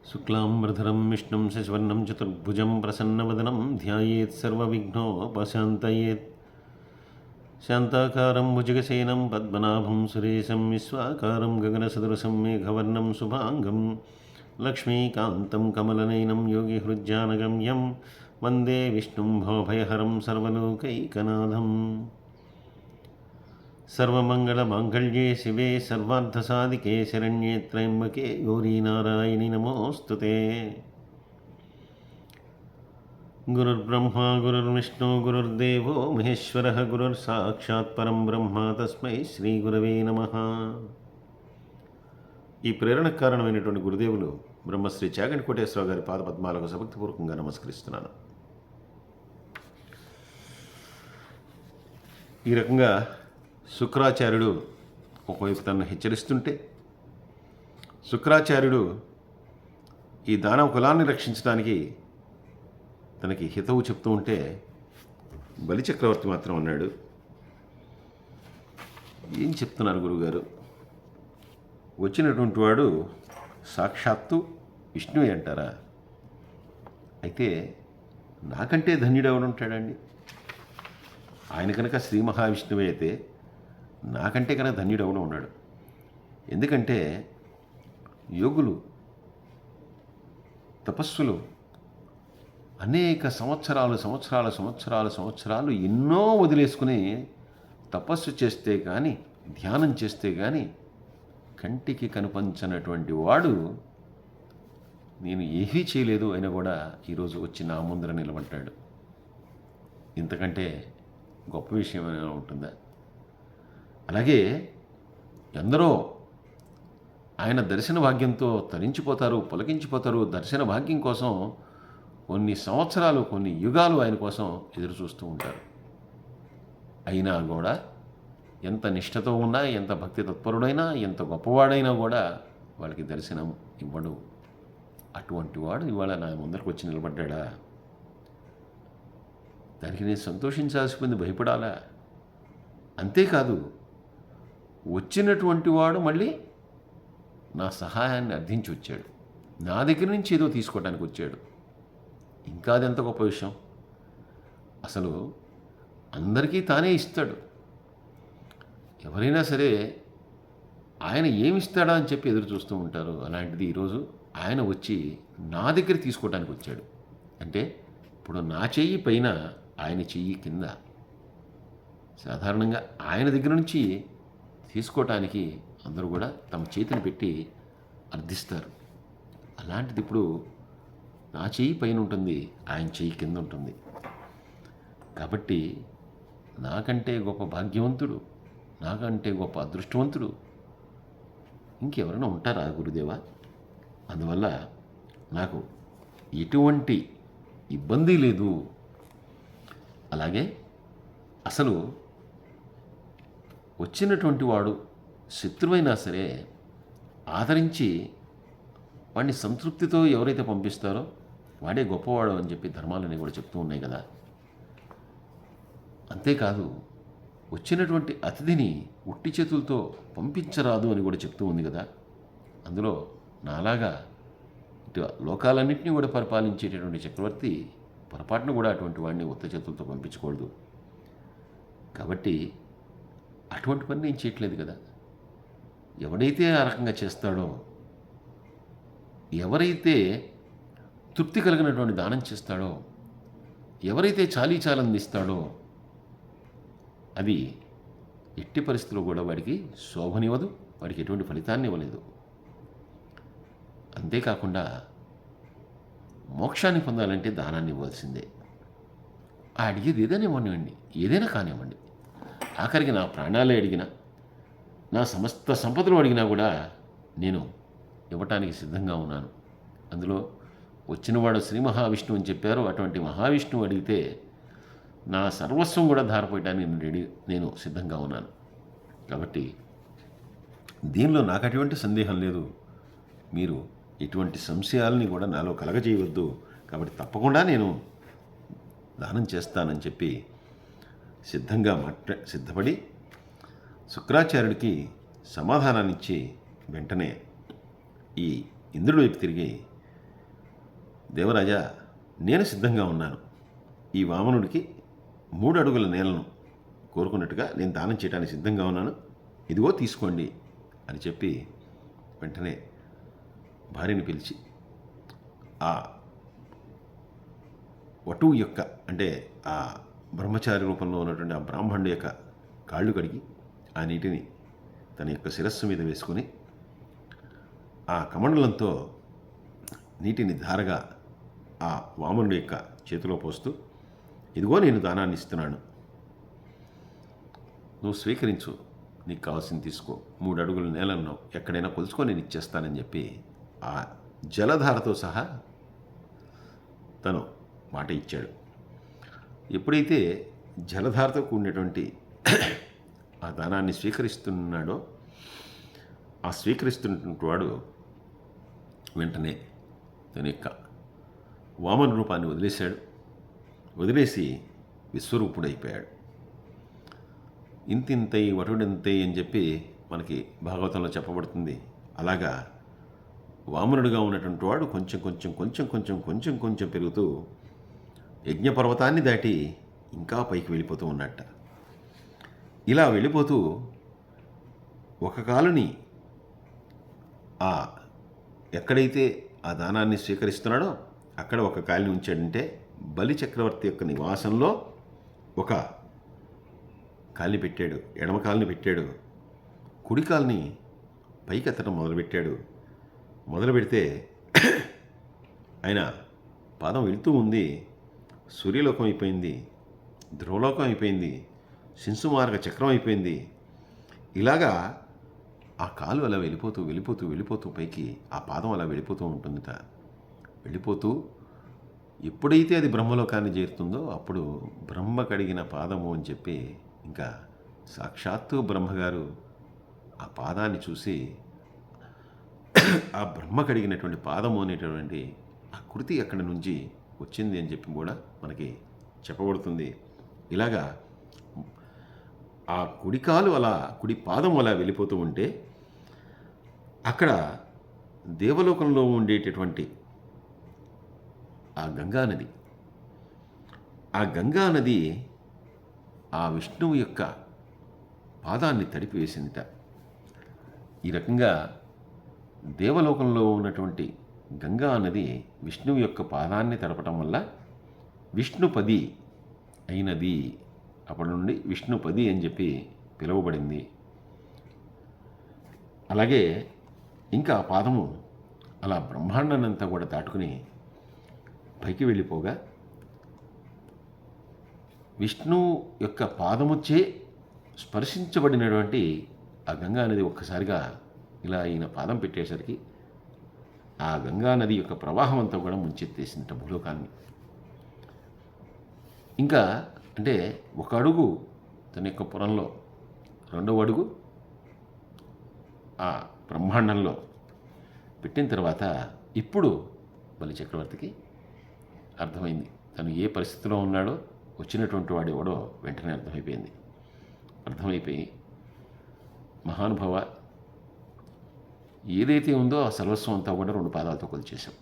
శుక్లాంబరధరం విష్ణుం శశివర్ణం చతుర్భుజం ప్రసన్నవదనం ధ్యాయేత్ సర్వవిఘ్నోపశాంతయేత్ శాంతాకారం భుజగసేనం పద్మనాభం సురేశం విశ్వాకారం గగనసదృశం మేఘవర్ణం శుభాంగం లక్ష్మీకాంతం కమలనయనం యోగిహృజ్జానగమ్యం వందే విష్ణుం భవభయహరం సర్వలోకైకనాథం. సర్వమంగళమాంగళ్యే శివే సర్వార్థసాధికే శరణ్యే త్రయంబకే గౌరీనారాయణి నమోస్తుతే. గురుర్బ్రహ్మా గురుర్విష్ణు గురుర్దేవో మహేశ్వరః గురుర్సాక్షాత్ పరం బ్రహ్మ తస్మై శ్రీ గురవే నమః. ఈ ప్రేరణకు కారణమైనటువంటి గురుదేవులు బ్రహ్మశ్రీ చాగంటి కోటేశ్వరరావు గారి పాదపద్మాలకు సభక్తిపూర్వకంగా నమస్కరిస్తున్నాను. ఈ రకంగా శుక్రాచార్యుడు ఒకవైపు తనను హెచ్చరిస్తుంటే, శుక్రాచార్యుడు ఈ దానవ కులాన్ని రక్షించడానికి తనకి హితవు చెప్తూ ఉంటే, బలిచక్రవర్తి మాత్రం అన్నాడు, ఏం చెప్తున్నారు గురువుగారు, వచ్చినటువంటి వాడు సాక్షాత్తు విష్ణువే అంటారా? అయితే నాకంటే ధన్యుడు ఎవడు ఉంటాడండి? ఆయన కనుక శ్రీ మహావిష్ణువే అయితే నాకంటే కనుక ధన్యుడు ఎవడు ఉన్నాడు? ఎందుకంటే యోగులు, తపస్సులు అనేక సంవత్సరాలు ఎన్నో వదిలేసుకుని తపస్సు చేస్తే కానీ, ధ్యానం చేస్తే కానీ కంటికి కనిపించనటువంటి వాడు నేను ఏమీ చేయలేదు అయినా కూడా ఈరోజు వచ్చి నా ముందర నిలబడ్డాడు. ఇంతకంటే గొప్ప విషయం ఏమైనా ఉంటుందా? అలాగే ఎందరో ఆయన దర్శన భాగ్యంతో తరించిపోతారు, పులకించిపోతారు. దర్శన భాగ్యం కోసం కొన్ని సంవత్సరాలు, కొన్ని యుగాలు ఆయన కోసం ఎదురు చూస్తూ ఉంటారు. అయినా కూడా ఎంత నిష్ఠతో ఉన్నా, ఎంత భక్తి తత్పరుడైనా, ఎంత గొప్పవాడైనా కూడా వాళ్ళకి దర్శనం ఇవ్వడు. అటువంటి వాడు ఇవాళ నా ముందరకు వచ్చి నిలబడ్డా. దానికి నేను సంతోషించాల్సిపోయింది, భయపడాలా? అంతేకాదు, వచ్చినటువంటి వాడు మళ్ళీ నా సహాయాన్ని అర్థించి వచ్చాడు, నా దగ్గర నుంచి ఏదో తీసుకోవడానికి వచ్చాడు. ఇంకా అదెంత గొప్ప విషయం! అసలు అందరికీ తానే ఇస్తాడు. ఎవరైనా సరే ఆయన ఏమిస్తాడా అని చెప్పి ఎదురు చూస్తూ ఉంటారు. అలాంటిది ఈరోజు ఆయన వచ్చి నా దగ్గర తీసుకోవడానికి వచ్చాడు. అంటే ఇప్పుడు నా చెయ్యి పైన, ఆయన చెయ్యి కింద. సాధారణంగా ఆయన దగ్గర నుంచి తీసుకోవటానికి అందరూ కూడా తమ చేతిని పెట్టి అర్థిస్తారు. అలాంటిది ఇప్పుడు నా చెయ్యి పైన ఉంటుంది, ఆయన చెయ్యి కింద ఉంటుంది. కాబట్టి నాకంటే గొప్ప భాగ్యవంతుడు, నాకంటే గొప్ప అదృష్టవంతుడు ఇంకెవరైనా ఉంటారా గురుదేవా? అందువల్ల నాకు ఎటువంటి ఇబ్బంది లేదు. అలాగే అసలు వచ్చినటువంటి వాడు శత్రువైనా సరే ఆదరించి వాడిని సంతృప్తితో ఎవరైతే పంపిస్తారో వాడే గొప్పవాడు అని చెప్పి ధర్మాలని కూడా చెప్తూ ఉన్నాయి కదా. అంతేకాదు, వచ్చినటువంటి అతిథిని ఉట్టి చేతులతో పంపించరాదు అని కూడా చెప్తూ ఉంది కదా. అందులో నాలాగా ఇటు లోకాలన్నింటినీ కూడా పరిపాలించేటటువంటి చక్రవర్తి పొరపాటును కూడా అటువంటి వాడిని ఉత్త చేతులతో పంపించకూడదు. కాబట్టి అటువంటి పని నేను చేయట్లేదు కదా. ఎవడైతే ఆ రకంగా చేస్తాడో, ఎవరైతే తృప్తి కలిగినటువంటి దానం చేస్తాడో, ఎవరైతే చాలందిస్తాడో అది ఎట్టి పరిస్థితుల్లో కూడా వాడికి శోభనివ్వదు, వాడికి ఎటువంటి ఫలితాన్ని ఇవ్వలేదు. అంతేకాకుండా మోక్షాన్ని పొందాలంటే దానాన్ని ఇవ్వాల్సిందే. అడిగేది ఏదైనా ఇవ్వనివ్వండి, ఏదైనా కానివ్వండి. ఆఖరికి నా ప్రాణాలే అడిగినా, నా సమస్త సంపదలు అడిగినా కూడా నేను ఇవ్వటానికి సిద్ధంగా ఉన్నాను. అందులో వచ్చినవాడు శ్రీ మహావిష్ణువు అని చెప్పారు. అటువంటి మహావిష్ణువు అడిగితే నా సర్వస్వం కూడా ధారపోయటానికి నేను సిద్ధంగా ఉన్నాను. కాబట్టి దీనిలో నాకు అటువంటి సందేహం లేదు. మీరు ఎటువంటి సంశయాలని కూడా నాలో కలగజేయవద్దు. కాబట్టి తప్పకుండా నేను దానం చేస్తానని చెప్పి సిద్ధపడి శుక్రాచార్యుడికి సమాధానాన్నిచ్చి వెంటనే ఈ ఇంద్రుడి వైపు తిరిగి దేవరాజా, నేను సిద్ధంగా ఉన్నాను. ఈ వామనుడికి 3 అడుగుల నేలను కోరుకున్నట్టుగా నేను దానం చేయడానికి సిద్ధంగా ఉన్నాను. ఇదిగో తీసుకోండి అని చెప్పి వెంటనే భార్యని పిలిచి ఆ వటువు యొక్క, అంటే ఆ బ్రహ్మచారి రూపంలో ఉన్నటువంటి ఆ బ్రాహ్మణుడి యొక్క కాళ్ళు కడిగి ఆ నీటిని తన యొక్క శిరస్సు మీద వేసుకొని ఆ కమండలంతో నీటిని ధారగా ఆ వామనుడి యొక్క చేతిలో పోస్తూ, ఇదిగో నేను దానాన్ని ఇస్తున్నాను, నువ్వు స్వీకరించు, నీకు కావాల్సింది తీసుకో, 3 అడుగుల నేలన్నావు, ఎక్కడైనా కొలుచుకొని నేను ఇచ్చేస్తానని చెప్పి ఆ జలధారతో సహా తను మాట ఇచ్చాడు. ఎప్పుడైతే జలధారతో కూడినటువంటి ఆ దానాన్ని స్వీకరిస్తున్నాడో, ఆ స్వీకరిస్తున్నటువంటి వాడు వెంటనే తన యొక్క వామన రూపాన్ని వదిలేశాడు. వదిలేసి విశ్వరూపుడైపోయాడు. ఇంతింతై వటుడింతై అని చెప్పి మనకి భాగవతంలో చెప్పబడుతుంది. అలాగా వామనుడిగా ఉన్నటువంటి వాడు కొంచెం కొంచెం కొంచెం కొంచెం కొంచెం కొంచెం పెరుగుతూ యజ్ఞపర్వతాన్ని దాటి ఇంకా పైకి వెళ్ళిపోతూ ఉన్నట్ట. ఇలా వెళ్ళిపోతూ ఒక కాలుని ఆ ఎక్కడైతే ఆ దానాన్ని స్వీకరిస్తున్నాడో అక్కడ ఒక కాలుని ఉంచాడంటే బలి చక్రవర్తి యొక్క నివాసంలో ఒక కాలుని పెట్టాడు, ఎడమ కాలుని పెట్టాడు, కుడి కాలుని పైకి ఎత్తడం మొదలుపెట్టాడు. మొదలు పెడితే ఆయన పాదం వెళుతూ ఉంది. సూర్యలోకం అయిపోయింది, ధ్రువలోకం అయిపోయింది, శింసుమార్గ చక్రం అయిపోయింది. ఇలాగా ఆ కాలు అలా వెళ్ళిపోతూ వెళ్ళిపోతూ వెళ్ళిపోతూ పైకి ఆ పాదం అలా వెళ్ళిపోతూ ఉంటుందిట. వెళ్ళిపోతూ ఎప్పుడైతే అది బ్రహ్మలోకాన్ని చేరుతుందో అప్పుడు బ్రహ్మ కడిగిన పాదము అని చెప్పి, ఇంకా సాక్షాత్తు బ్రహ్మగారు ఆ పాదాన్ని చూసి ఆ బ్రహ్మ కడిగినటువంటి పాదము అనేటటువంటి ఆ కృతి అక్కడి నుంచి వచ్చింది అని చెప్పి కూడా మనకి చెప్పబడుతుంది. ఇలాగా ఆ కుడికాలు అలా, కుడి పాదం అలా వెళ్ళిపోతూ ఉంటే అక్కడ దేవలోకంలో ఉండేటటువంటి ఆ గంగానది, ఆ గంగానది ఆ విష్ణువు యొక్క పాదాన్ని తడిపివేసిందిట. ఈ రకంగా దేవలోకంలో ఉన్నటువంటి గంగా నది విష్ణువు యొక్క పాదాన్ని తడపటం వల్ల విష్ణుపది అయినది. అప్పటి నుండి విష్ణుపది అని చెప్పి పిలువబడింది. అలాగే ఇంకా ఆ పాదము అలా బ్రహ్మాండాన్నంతా కూడా దాటుకుని పైకి వెళ్ళిపోగా విష్ణు యొక్క పాదముచ్చే స్పర్శించబడినటువంటి ఆ గంగానది ఒక్కసారిగా ఇలా ఈయన పాదం పెట్టేసరికి ఆ గంగానది యొక్క ప్రవాహం అంతా కూడా ముంచెత్తేసిందట భూలోకాన్ని. ఇంకా అంటే ఒక అడుగు తన యొక్క పురంలో, రెండవ అడుగు ఆ బ్రహ్మాండంలో పెట్టిన తర్వాత ఇప్పుడు బలి చక్రవర్తికి అర్థమైంది తను ఏ పరిస్థితిలో ఉన్నాడో, వచ్చినటువంటి వాడు ఎవడో వెంటనే అర్థమైపోయింది. అర్థమైపోయి, మహానుభావ, ఏదైతే ఉందో ఆ సర్వస్వం అంతా కూడా 2 పాదాలతో కొలిచేశాం.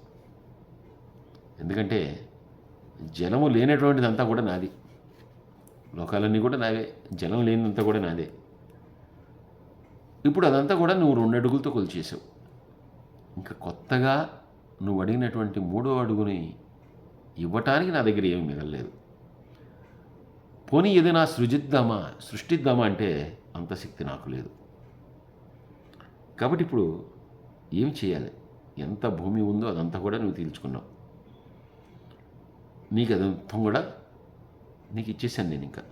ఎందుకంటే జలము లేనటువంటిదంతా కూడా నాది, లోకాలన్నీ కూడా నావే, జలం లేనిదంతా కూడా నాదే. ఇప్పుడు అదంతా కూడా నువ్వు 2 అడుగులతో కొలిచేసావు. ఇంకా కొత్తగా నువ్వు అడిగినటువంటి 3వ అడుగుని ఇవ్వటానికి నా దగ్గర ఏమీ మిగలలేదు. పోనీ ఏదైనా సృష్టిద్దామా అంటే అంత శక్తి నాకు లేదు. కాబట్టి ఇప్పుడు ఏమి చేయాలి? ఎంత భూమి ఉందో అదంతా కూడా నువ్వు తీల్చుకున్నావు. నీకు అదంతా కూడా నీకు ఇచ్చేసాను నేను. ఇంకా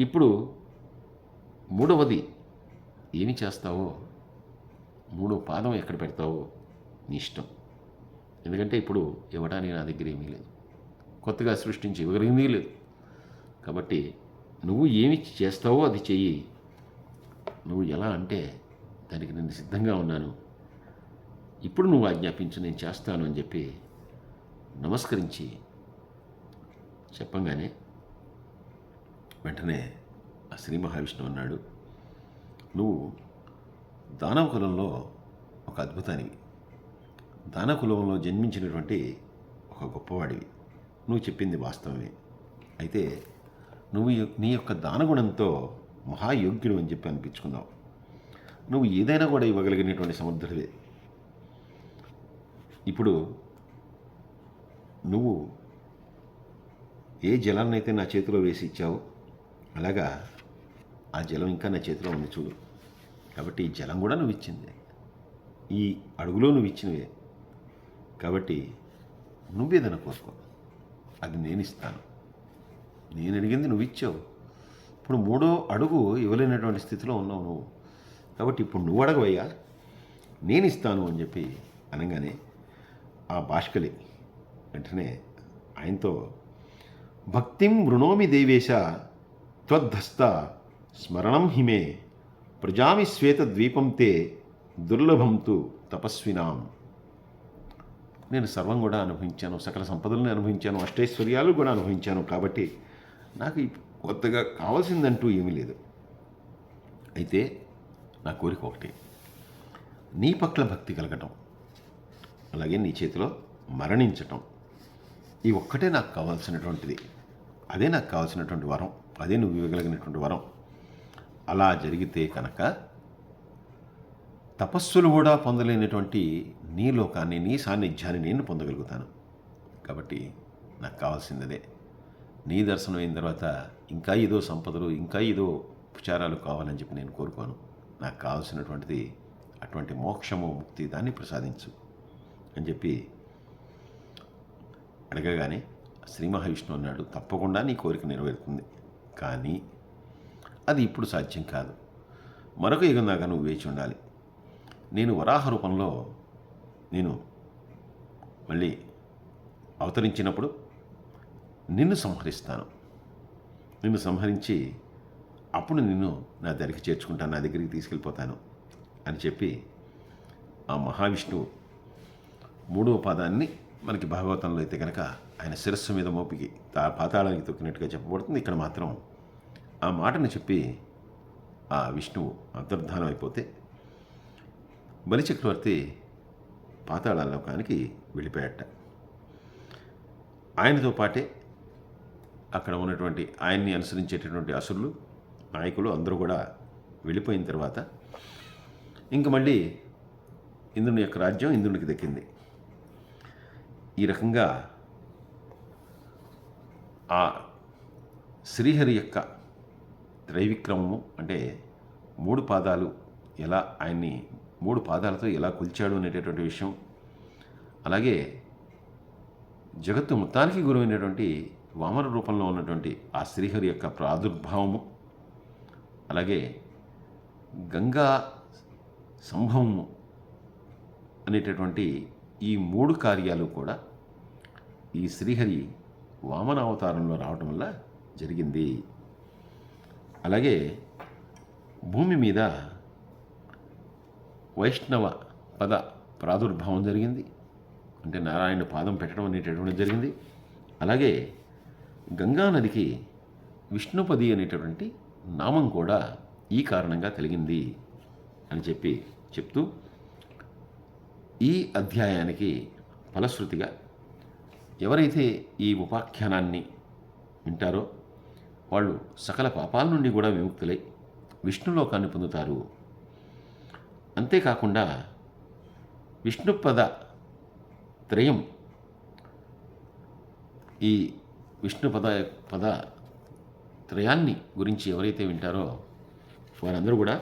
ఇప్పుడు 3వది ఏమి చేస్తావో, 3వ పాదం ఎక్కడ పెడతావో నీ ఇష్టం. ఎందుకంటే ఇప్పుడు ఇవ్వడానికి నా దగ్గర ఏమీ లేదు, కొత్తగా సృష్టించి ఇవ్వగలిగింది లేదు. కాబట్టి నువ్వు ఏమి చేస్తావో అది చెయ్యి. నువ్వు ఎలా అంటే దానికి నేను సిద్ధంగా ఉన్నాను. ఇప్పుడు నువ్వు ఆజ్ఞాపించు, నేను చేస్తాను అని చెప్పి నమస్కరించి చెప్పంగానే వెంటనే ఆ శ్రీ మహావిష్ణువు అన్నాడు, నువ్వు దానవ కులంలో ఒక అద్భుతానివి. దానవ కులంలో జన్మించినటువంటి ఒక గొప్పవాడివి, నువ్వు చెప్పింది వాస్తవమే. అయితే నువ్వు నీ యొక్క దానగుణంతో మహాయోగ్యుడు అని చెప్పి అనిపించుకున్నావు. నువ్వు ఏదైనా కూడా ఇవ్వగలిగినటువంటి సమర్థుడివే. ఇప్పుడు నువ్వు ఏ జలాన్నైతే నా చేతిలో వేసి ఇచ్చావో అలాగా ఆ జలం ఇంకా నా చేతిలో ఉంది చూడు. కాబట్టి ఈ జలం కూడా నువ్వు ఇచ్చిందే, ఈ అడుగులో నువ్వు ఇచ్చినవే. కాబట్టి నువ్వేదైనా కోరుకో, అది నేను ఇస్తాను. నేను అడిగింది నువ్వు ఇచ్చావు. ఇప్పుడు 3వ అడుగు ఇవ్వలేనటువంటి స్థితిలో ఉన్నావు నువ్వు. కాబట్టి ఇప్పుడు నువ్వు అడగవయ్యా, నేను ఇస్తాను అని చెప్పి అనగానే ఆ బాష్కలి వెంటనే ఆయనతో భక్తిం వృణోమి దేవేశ త్వద్ధస్త స్మరణం హిమే ప్రజామి శ్వేతద్వీపం తే దుర్లభం తు తపస్వినాం. నేను సర్వం కూడా అనుభవించాను, సకల సంపదలను అనుభవించాను, అష్టైశ్వర్యాలు కూడా అనుభవించాను. కాబట్టి నాకు కొత్తగా కావాల్సిందంటూ ఏమీ లేదు. అయితే నా కోరిక ఒకటి, నీ పట్ల భక్తి కలగటం, అలాగే నీ చేతిలో మరణించటం. ఈ ఒక్కటే నాకు కావాల్సినటువంటిది. అదే నాకు కావాల్సినటువంటి వరం, అదే నువ్వు ఇవ్వగలిగినటువంటి వరం. అలా జరిగితే కనుక తపస్సులు కూడా పొందలేనటువంటి నీ లోకాన్ని, నీ సాన్నిధ్యాన్ని నేను పొందగలుగుతాను. కాబట్టి నాకు కావాల్సింది అదే. నీ దర్శనం అయిన తర్వాత ఇంకా ఏదో సంపదలు, ఇంకా ఏదో ఉపచారాలు కావాలని చెప్పి నేను కోరుకోను. నాకు కావాల్సినటువంటిది అటువంటి మోక్షము, ముక్తి, దాన్ని ప్రసాదించు అని చెప్పి అడగగానే శ్రీ మహావిష్ణువు అన్నాడు, తప్పకుండా నీ కోరిక నెరవేరుతుంది, కానీ అది ఇప్పుడు సాధ్యం కాదు. మరొక యుగం దాకా నువ్వు వేచి ఉండాలి. నేను వరాహ రూపంలో నేను మళ్ళీ అవతరించినప్పుడు నిన్ను సంహరిస్తాను. నిన్ను సంహరించి అప్పుడు నిన్ను నా దగ్గరికి చేర్చుకుంటాను, నా దగ్గరికి తీసుకెళ్ళిపోతాను అని చెప్పి ఆ మహావిష్ణువు 3వ పాదాన్ని మనకి భాగవతంలో అయితే కనుక ఆయన శిరస్సు మీద మోపికి పాతాళానికి తొక్కినట్టుగా చెప్పబడుతుంది. ఇక్కడ మాత్రం ఆ మాటను చెప్పి ఆ విష్ణువు అంతర్ధానం అయిపోతే బలిచక్రవర్తి పాతాళలోకానికి వెళ్ళిపోయాట. ఆయనతో పాటే అక్కడ ఉన్నటువంటి ఆయన్ని అనుసరించేటటువంటి అసురులు, నాయకులు అందరూ కూడా వెళ్ళిపోయిన తర్వాత ఇంక మళ్ళీ ఇంద్రుని యొక్క రాజ్యం ఇంద్రునికి దక్కింది. ఈ రకంగా ఆ శ్రీహరి యొక్క త్రైవిక్రమము అంటే 3 పాదాలు ఎలా ఆయన్ని 3 పాదాలతో ఎలా కొలిచాడు అనేటటువంటి విషయం, అలాగే జగత్తు మొత్తానికి గురువైనటువంటి వామన రూపంలో ఉన్నటువంటి ఆ శ్రీహరి యొక్క ప్రాదుర్భావము, అలాగే గంగా సంభవము అనేటటువంటి ఈ 3 కార్యాలు కూడా ఈ శ్రీహరి వామన అవతారంలో రావటం వల్ల జరిగింది. అలాగే భూమి మీద వైష్ణవ పద ప్రాదుర్భావం జరిగింది, అంటే నారాయణ పాదం పెట్టడం అనేటటువంటి జరిగింది. అలాగే గంగానదికి విష్ణుపది అనేటటువంటి నామం కూడా ఈ కారణంగా కలిగింది అని చెప్తూ ఈ అధ్యాయానికి ఫలశ్రుతిగా ఎవరైతే ఈ ఉపాఖ్యానాన్ని వింటారో వాళ్ళు సకల పాపాల నుండి కూడా విముక్తులై విష్ణులోకాన్ని పొందుతారు. అంతేకాకుండా విష్ణుపద త్రయం, ఈ పద త్రయాన్ని గురించి ఎవరైతే వింటారో వారందరూ కూడా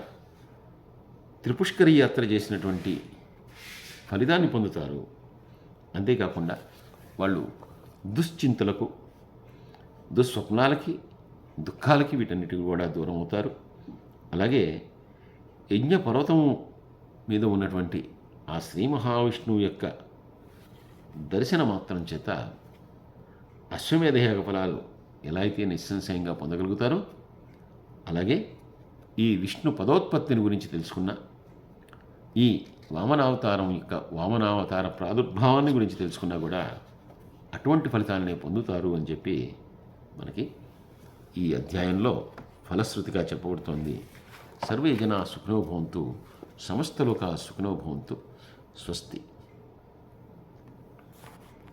త్రిపుష్కరి యాత్ర చేసినటువంటి ఫలితాన్ని పొందుతారు. అంతేకాకుండా వాళ్ళు దుశ్చింతలకు, దుస్వప్నాలకి, దుఃఖాలకి, వీటన్నిటికి కూడా దూరం అవుతారు. అలాగే యజ్ఞ పర్వతము మీద ఉన్నటువంటి ఆ శ్రీ మహావిష్ణువు యొక్క దర్శన మాత్రం చేత అశ్వమేధయాగ ఫలాలు ఎలా అయితే నిస్సంశయంగా పొందగలుగుతారో, అలాగే ఈ విష్ణు పదోత్పత్తిని గురించి తెలుసుకున్న, ఈ వామనావతారం యొక్క వామనావతార ప్రాదుర్భావాన్ని గురించి తెలుసుకున్నా కూడా అటువంటి ఫలితాలనే పొందుతారు అని చెప్పి మనకి ఈ అధ్యాయంలో ఫలశ్రుతిగా చెప్పబడుతోంది. సర్వే జనా సుఖినో భవంతు, సమస్తలోకా సుఖినో భవంతు. స్వస్తి.